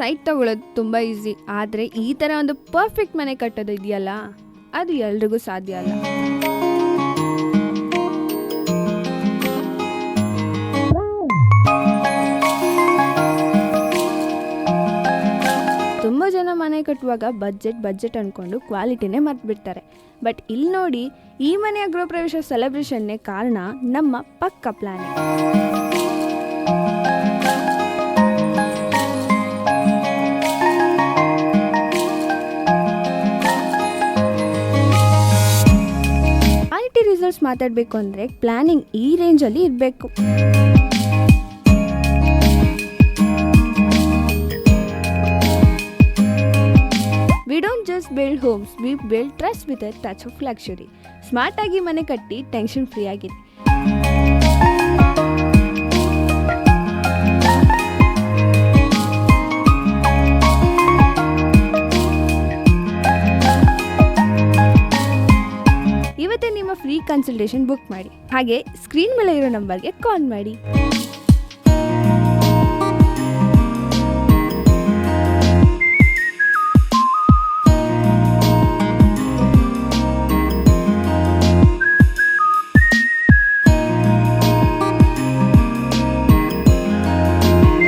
Site ತಗೊಳ್ಳೋದು ತುಂಬ easy, ಆದರೆ ಈ ಥರ ಒಂದು ಪರ್ಫೆಕ್ಟ್ ಮನೆ ಕಟ್ಟೋದು ಇದೆಯಲ್ಲ, ಅದು ಎಲ್ರಿಗೂ ಸಾಧ್ಯ ಅಲ್ಲ. ತುಂಬ ಜನ ಮನೆ ಕಟ್ಟುವಾಗ ಬಜೆಟ್ ಅಂದ್ಕೊಂಡು ಕ್ವಾಲಿಟಿನೇ ಮರ್ತ್ಬಿಡ್ತಾರೆ. ಬಟ್ ಇಲ್ಲಿ ನೋಡಿ, ಈ ಮನೆಯ ಗೃಹಪ್ರವೇಶ ಸೆಲೆಬ್ರೇಷನ್ನೇ ಕಾರಣ ನಮ್ಮ ಪಕ್ಕ ಪ್ಲಾನಿಂಗ್. ಕ್ವಾಲಿಟಿ ರಿಸಲ್ಟ್ಸ್ ಮಾತಾಡಬೇಕು ಅಂದರೆ ಪ್ಲಾನಿಂಗ್ ಈ ರೇಂಜಲ್ಲಿ ಇರಬೇಕು. We don't just build homes, we build trust with a touch of luxury. Smart ಆಗಿ ಮನೆ ಕಟ್ಟಿ ಟೆನ್ಷನ್ ಫ್ರೀ ಆಗಿದೆ. ಇವತ್ತೇ ನಿಮ್ಮ ಫ್ರೀ ಕನ್ಸಲ್ಟೇಷನ್ ಬುಕ್ ಮಾಡಿ, ಹಾಗೆ ಸ್ಕ್ರೀನ್ ಮೇಲೆ ಇರೋ ನಂಬರ್ಗೆ ಕಾಲ್ ಮಾಡಿ.